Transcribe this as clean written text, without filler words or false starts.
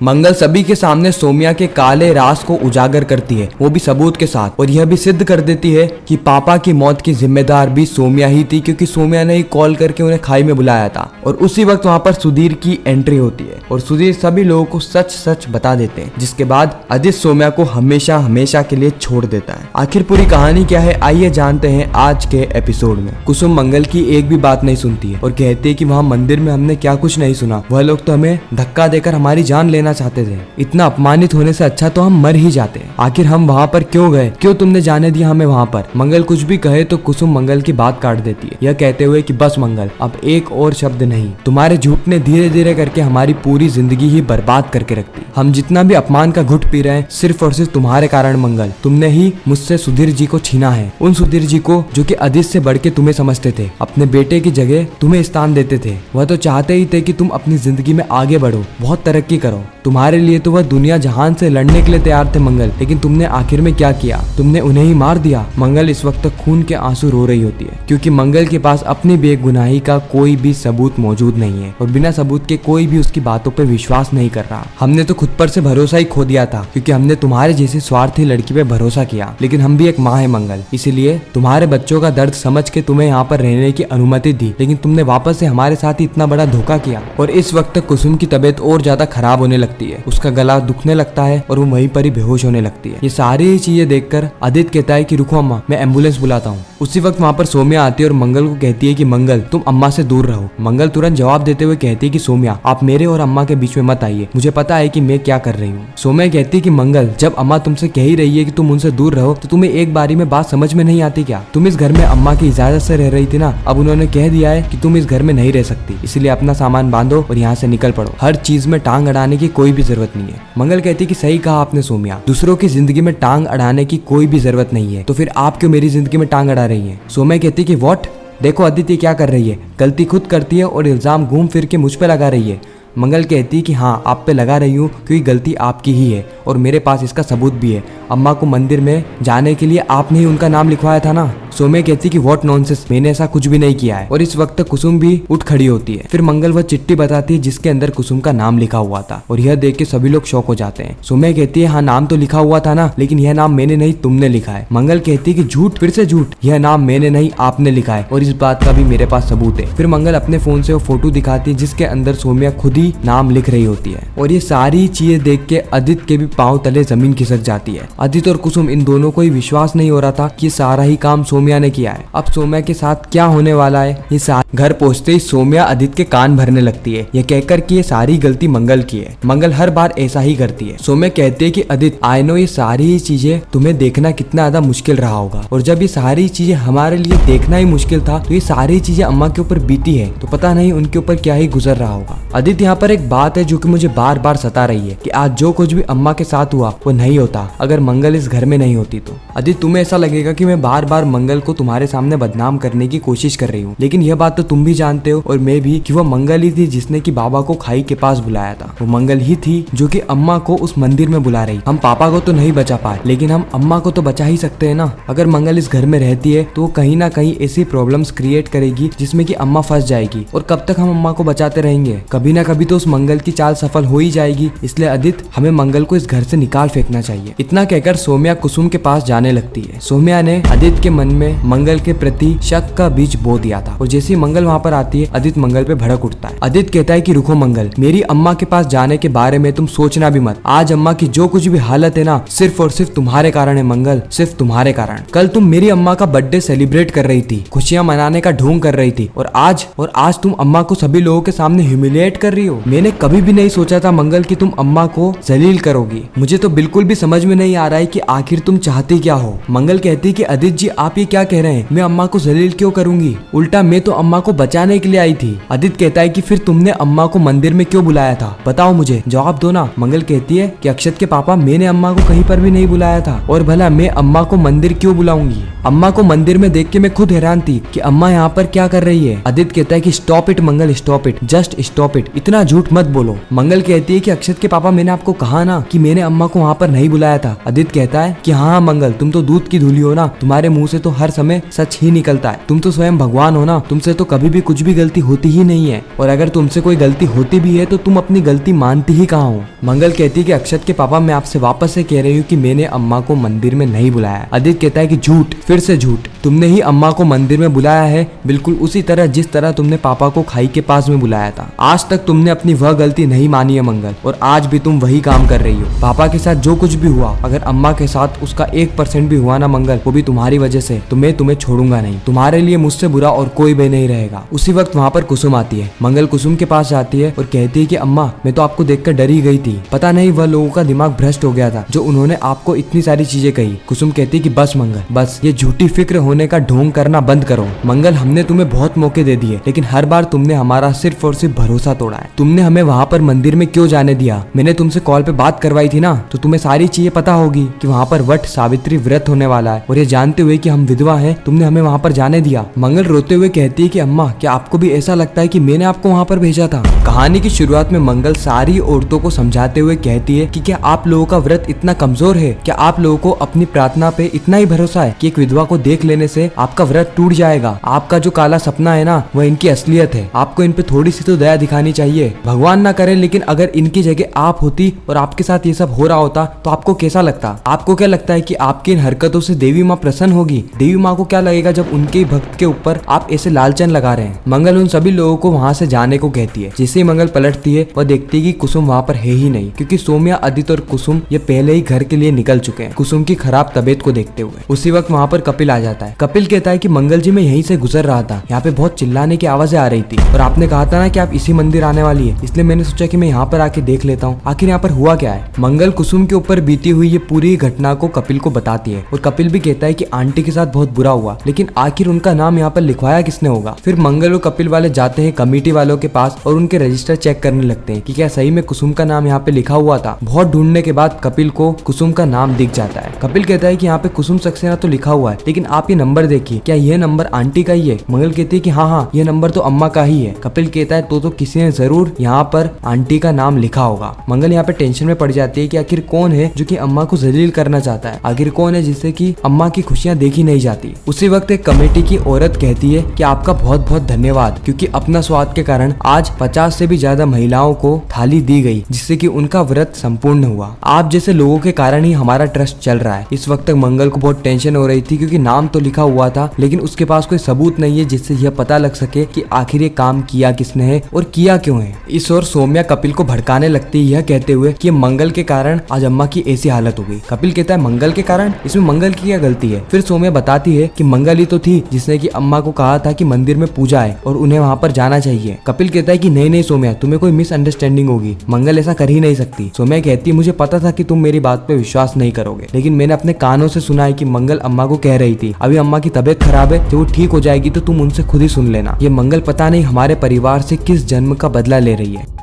मंगल सभी के सामने सोम्या के काले राज को उजागर करती है, वो भी सबूत के साथ, और यह भी सिद्ध कर देती है कि पापा की मौत की जिम्मेदार भी सोम्या ही थी, क्योंकि सोम्या ने ही कॉल करके उन्हें खाई में बुलाया था। और उसी वक्त वहां पर सुधीर की एंट्री होती है और सुधीर सभी लोगों को सच सच बता देते हैं, जिसके बाद आदित्य सोम्या को हमेशा हमेशा के लिए छोड़ देता है। आखिर पूरी कहानी क्या है, आइए जानते हैं आज के एपिसोड में। कुसुम मंगल की एक भी बात नहीं सुनती है और कहती है कि वहाँ मंदिर में हमने क्या कुछ नहीं सुना, वह लोग तो हमें धक्का देकर हमारी जान लेना चाहते थे, इतना अपमानित होने से अच्छा तो हम मर ही जाते। आखिर हम वहाँ पर क्यों गए, क्यों तुमने जाने दिया हमें वहाँ पर। मंगल कुछ भी कहे तो कुसुम मंगल की बात काट देती है, यह कहते हुए कि बस मंगल, अब एक और शब्द नहीं। तुम्हारे झूठ ने धीरे धीरे करके हमारी पूरी जिंदगी ही बर्बाद करके रख दी। हम जितना भी अपमान का घुट पी रहे हैं सिर्फ और सिर्फ तुम्हारे कारण मंगल। तुमने ही मुझसे सुधीर जी को छीना है, उन सुधीर जी को जो कि आदित्य से बढ़ के तुम्हें समझते थे, अपने बेटे की जगह तुम्हें स्थान देते थे। वह तो चाहते ही थे कि तुम अपनी जिंदगी में आगे बढ़ो, बहुत तरक्की करो। तुम्हारे लिए तो वह दुनिया जहान से लड़ने के लिए तैयार थे मंगल, लेकिन तुमने आखिर में क्या किया, तुमने उन्हें ही मार दिया। मंगल इस वक्त तक खून के आंसू रो रही होती है, क्योंकि मंगल के पास अपनी बेगुनाही का कोई भी सबूत मौजूद नहीं है और बिना सबूत के कोई भी उसकी बातों पे विश्वास नहीं कर रहा। हमने तो खुद पर से भरोसा ही खो दिया था, क्योंकि हमने तुम्हारे जैसी स्वार्थी लड़की पे भरोसा किया, लेकिन हम भी एक माँ है मंगल, इसीलिए तुम्हारे बच्चों का दर्द समझ के तुम्हें यहाँ पर रहने की अनुमति दी, लेकिन तुमने वापस से हमारे साथ ही इतना बड़ा धोखा किया। और इस वक्त कुसुम की तबीयत और ज्यादा खराब होने लगती है, उसका गला दुखने लगता है और वो वहीं पर ही बेहोश होने लगती है। ये सारी चीजें देखकर आदित्य कहता है कि रुको अम्मा, मैं एम्बुलेंस बुलाता हूँ। उसी वक्त वहाँ पर सोम्या आती है और मंगल को कहती है कि मंगल तुम अम्मा से दूर रहो। मंगल तुरंत जवाब देते हुए कहती है कि सोम्या आप मेरे और अम्मा के बीच में मत आइए, मुझे पता है कि मैं क्या कर रही हूँ। सोम्या कहती है कि मंगल जब अम्मा तुमसे कह ही रही है कि तुम उनसे दूर रहो, तो तुम्हें एक बारी में बात समझ में नहीं आती क्या? तुम इस घर में अम्मा की इजाजत से रह रही थी ना, अब उन्होंने कह दिया है कि तुम इस घर में नहीं रह सकती, इसलिए अपना सामान बांधो और यहाँ से निकल पड़ो। हर चीज में टांग अड़ाने की कोई भी जरूरत नहीं है। मंगल कहती है कि सही कहा आपने सोम्या, दूसरों की जिंदगी में टांग अड़ाने की कोई भी जरूरत नहीं है, तो फिर आप क्यों मेरी जिंदगी में टांग अड़ा रही है? सोम्या कहती है कि व्हाट, देखो आदित्य क्या कर रही है, गलती खुद करती है और इल्जाम घूम फिर के मुझ पे लगा रही है। मंगल कहती है कि हाँ आप पे लगा रही हूँ क्योंकि गलती आपकी ही है और मेरे पास इसका सबूत भी है। अम्मा को मंदिर में जाने के लिए आपने ही उनका नाम लिखवाया था ना। सोम्या कहती कि व्हाट नॉनसेंस, मैंने ऐसा कुछ भी नहीं किया है। और इस वक्त कुसुम भी उठ खड़ी होती है। फिर मंगल वह चिट्ठी बताती है जिसके अंदर कुसुम का नाम लिखा हुआ था और यह देख के सभी लोग शॉक हो जाते हैं। सोम्या कहती है हाँ नाम तो लिखा हुआ था ना, लेकिन यह नाम मैंने नहीं तुमने लिखा है। मंगल कहती है कि झूठ, फिर से झूठ, यह नाम मैंने नहीं आपने लिखा है और इस बात का भी मेरे पास सबूत है। फिर मंगल अपने फोन से वो फोटो दिखाती है जिसके अंदर सोम्या खुद ही नाम लिख रही होती है और ये सारी चीजें देख के आदित्य के भी पांव तले जमीन खिसक जाती है। आदित्य और कुसुम इन दोनों को ही विश्वास नहीं हो रहा था कि सारा ही काम सोम्या ने किया है। अब सोम्या के साथ क्या होने वाला है, ये घर पहुंचते ही सोम्या आदित्य के कान भरने लगती है, ये कहकर कि ये सारी गलती मंगल की है। मंगल हर बार ऐसा ही करती है। सोम्या कहती है कि आदित्य आई नो ये सारी ही चीजें तुम्हें देखना कितना ज्यादा मुश्किल रहा होगा और जब ये सारी चीजें हमारे लिए देखना ही मुश्किल था तो ये सारी चीजें अम्मा के ऊपर बीती है तो पता नहीं उनके ऊपर क्या ही गुजर रहा होगा। आदित्य यहाँ पर एक बात है जो कि मुझे बार बार सता रही है कि आज जो कुछ भी अम्मा के साथ हुआ वो नहीं होता अगर मंगल इस घर में नहीं होती तो। आदित्य तुम्हें ऐसा लगेगा कि मैं बार बार मंगल को तुम्हारे सामने बदनाम करने की कोशिश कर रही हूँ, लेकिन यह बात तो तुम भी जानते हो और मैं भी कि वो मंगल ही थी जिसने कि बाबा को खाई के पास बुलाया था। वो मंगल ही थी जो कि अम्मा को उस मंदिर में बुला रही। हम पापा को तो नहीं बचा पाए लेकिन हम अम्मा को तो बचा ही सकते हैं ना। अगर मंगल इस घर में रहती है तो वो कहीं ना कहीं ऐसी प्रॉब्लम्स क्रिएट करेगी जिसमें कि अम्मा फंस जाएगी और कब तक हम अम्मा को बचाते रहेंगे? कभी ना कभी तो उस मंगल की चाल सफल हो ही जाएगी। इसलिए आदित्य हमें मंगल को इस घर से निकाल फेंकना चाहिए। इतना कहकर सोम्या कुसुम के पास जाने लगती है। सोम्या ने आदित्य के मन में मंगल के प्रति शक का बीज बो दिया था और जैसे ही मंगल वहाँ पर आती है आदित्य मंगल पे भड़क उठता है। आदित्य कहता है कि रुको मंगल, मेरी अम्मा के पास जाने के बारे में तुम सोचना भी मत। आज अम्मा की जो कुछ भी हालत है ना सिर्फ और सिर्फ तुम्हारे कारण है मंगल, सिर्फ तुम्हारे कारण। कल तुम मेरी अम्मा का बर्थडे सेलिब्रेट कर रही थी, खुशियां मनाने का ढोंग कर रही थी और आज तुम अम्मा को सभी लोगों के सामने ह्यूमिलिएट कर रही हो। मैंने कभी भी नहीं सोचा था मंगल कि तुम अम्मा को जलील करोगी। मुझे तो बिल्कुल भी समझ में नहीं आ रहा है कि आखिर तुम चाहती क्या हो। मंगल कहती कि आदित्य जी आप ये क्या कह रहे हैं, मैं अम्मा को जलील क्यों करूंगी, उल्टा मैं तो अम्मा को बचाने के लिए आई थी। आदित्य कहता है कि फिर तुमने अम्मा को मंदिर में क्यों बुलाया था, बताओ मुझे, जवाब दो ना। मंगल कहती है कि अक्षत के पापा मैंने अम्मा को कहीं पर भी नहीं बुलाया था और भला मैं अम्मा को मंदिर क्यों बुलाऊंगी। अम्मा को मंदिर में देख के मैं खुद हैरान थी कि अम्मा यहाँ पर क्या कर रही है। आदित्य कहता है कि stop it Mangal, stop it, just stop it, इतना झूठ मत बोलो। मंगल कहती है कि अक्षत के पापा मैंने आपको कहा ना कि मैंने अम्मा को वहाँ पर नहीं बुलाया था। आदित्य कहता है कि हाँ मंगल तुम तो दूध की धूली हो ना, तुम्हारे मुंह से तो हर समय सच ही निकलता है। तुम तो स्वयं भगवान हो ना, तुमसे तो कभी भी कुछ भी गलती होती ही नहीं है, और अगर तुमसे कोई गलती होती भी है तो तुम अपनी गलती मानती ही कहाँ हो। मंगल कहती है कि अक्षत के पापा, मैं आपसे वापस से कह रही हूँ कि मैंने अम्मा को मंदिर में नहीं बुलाया। आदित्य कहता है कि झूठ, फिर से झूठ, तुमने ही अम्मा को मंदिर में बुलाया है, बिल्कुल उसी तरह जिस तरह तुमने पापा को खाई के पास में बुलाया था। आज तक तुमने अपनी वह गलती नहीं मानी है मंगल, और आज भी तुम वही काम कर रही हो। पापा के साथ जो कुछ भी हुआ, अगर अम्मा के साथ उसका 1% भी हुआ ना मंगल, वो भी तुम्हारी वजह से, तो मैं तुम्हें छोड़ूंगा नहीं। तुम्हारे लिए मुझसे बुरा और कोई भी नहीं रहेगा। उसी वक्त वहाँ पर कुसुम आती है। मंगल कुसुम के पास जाती है और कहती है कि अम्मा, मैं तो आपको देखकर डरी गई थी, पता नहीं वह लोगों का दिमाग भ्रष्ट हो गया था जो उन्होंने आपको इतनी सारी चीजें कही। कुसुम कहती है कि बस मंगल, बस ये झूठी फिक्र होने का ढोंग करना बंद करो। मंगल, हमने तुम्हें बहुत मौके दे दिए, लेकिन हर बार तुमने हमारा सिर्फ और सिर्फ भरोसा तोड़ा है। तुमने हमें वहाँ पर मंदिर में क्यों जाने दिया? मैंने तुमसे कॉल पे बात करवाई थी ना, तो तुम्हें सारी चीजें पता होगी कि वहाँ पर वट सावित्री व्रत होने वाला है, और ये जानते हुए कि हम विधवा हैं, तुमने हमें वहाँ पर जाने दिया। मंगल रोते हुए कहती है कि अम्मा, क्या आपको भी ऐसा लगता है कि मैंने आपको वहाँ पर भेजा था? कहानी की शुरुआत में मंगल सारी औरतों को समझाते हुए कहती है कि क्या आप लोगों का व्रत इतना कमजोर है? क्या आप लोगों को अपनी प्रार्थना पे इतना ही भरोसा है कि एक विधवा को देख लेने से आपका व्रत टूट जाएगा? आपका जो काला सपना है ना, वह इनकी असलियत है। आपको इन पे थोड़ी सी तो दया दिखानी चाहिए। भगवान ना करे, लेकिन अगर इनकी जगह आप होती और आपके साथ ये सब हो रहा होता तो आपको कैसा लगता? आपको क्या लगता है कि आपकी इन हरकतों से देवी माँ प्रसन्न होगी? देवी माँ को क्या लगेगा जब उनके भक्त के ऊपर आप ऐसे लालचन लगा रहे हैं? मंगल उन सभी लोगों को वहाँ से जाने को कहती है। जैसे ही मंगल पलटती है, वह देखती है कि कुसुम वहाँ पर है ही नहीं, क्योंकि सौम्या, आदित्य और कुसुम ये पहले ही घर के लिए निकल चुके हैं, कुसुम की खराब तबीयत को देखते हुए। उसी वक्त वहाँ पर कपिल आ जाता है। कपिल कहता है कि मंगल जी, मैं यहीं से गुजर रहा था, यहाँ पे बहुत चिल्लाने की आवाजें आ रही थी, और आपने कहा था ना कि आप इसी मंदिर आने वाली है, इसलिए मैंने सोचा कि मैं यहाँ पर आके देख लेता हूँ आखिर यहाँ पर हुआ क्या है। मंगल कुसुम के ऊपर बीती हुई ये पूरी घटना को कपिल को बताती है, और कपिल भी कहता है कि आंटी के साथ बहुत बुरा हुआ, लेकिन आखिर उनका नाम यहाँ पर लिखवाया किसने होगा? फिर मंगल और कपिल वाले जाते हैं कमेटी वालों के पास और उनके रजिस्टर चेक करने लगते हैं कि क्या सही में कुसुम का नाम यहाँ पे लिखा हुआ था। बहुत ढूंढने के बाद कपिल को कुसुम का नाम दिख जाता है। कपिल कहता है कि यहाँ पे कुसुम सक्सेना तो लिखा हुआ है, लेकिन आप ये नंबर देखिए, क्या ये नंबर आंटी का ही है? मंगल कहती है कि हाँ, ये नंबर तो अम्मा का ही है। कपिल कहता है तो किसी ने जरूर यहाँ पर आंटी का नाम लिखा होगा। मंगल यहाँ पे टेंशन में पड़ जाती है कि आखिर कौन है जो कि अम्मा को जलील करना चाहता है, आखिर कौन है जिससे कि अम्मा की खुशियाँ देखी नहीं जाती। उसी वक्त एक कमेटी की औरत कहती है कि आपका बहुत बहुत धन्यवाद, क्योंकि अपना स्वाद के कारण आज 50 से भी ज्यादा महिलाओं को थाली दी गई, जिससे कि उनका व्रत संपूर्ण हुआ। आप जैसे लोगों के कारण ही हमारा ट्रस्ट चल रहा है। इस वक्त तक मंगल को बहुत टेंशन हो रही थी, क्योंकि नाम तो लिखा हुआ था, लेकिन उसके पास कोई सबूत नहीं है जिससे यह पता लग सके कि आखिर ये काम किया किसने है और किया क्यों है। इस ओर सौम्या कपिल को भड़काने लगती है, यह कहते हुए कि मंगल के कारण आज अम्मा की ऐसी हालत हो गई। कपिल कहता है मंगल के कारण? इसमें मंगल की क्या गलती है? फिर सौम्या बताती है कि मंगल ही तो थी जिसने कि अम्मा को कहा था कि मंदिर में पूजा है और उन्हें वहाँ पर जाना चाहिए। कपिल कहता है कि नहीं सौम्या, तुम्हें कोई मिसअंडरस्टैंडिंग होगी, मंगल ऐसा कर ही नहीं सकती। सौम्या कहती है मुझे पता था कि तुम मेरी बात पे विश्वास नहीं करोगे, लेकिन मैंने अपने कानों से सुना है कि मंगल अम्मा को कह रही थी अभी अम्मा की तबीयत खराब है, जब वो ठीक हो जाएगी तो तुम उनसे खुद ही सुन लेना। ये मंगल पता नहीं हमारे परिवार से किस जन्म का बदला ले रही है।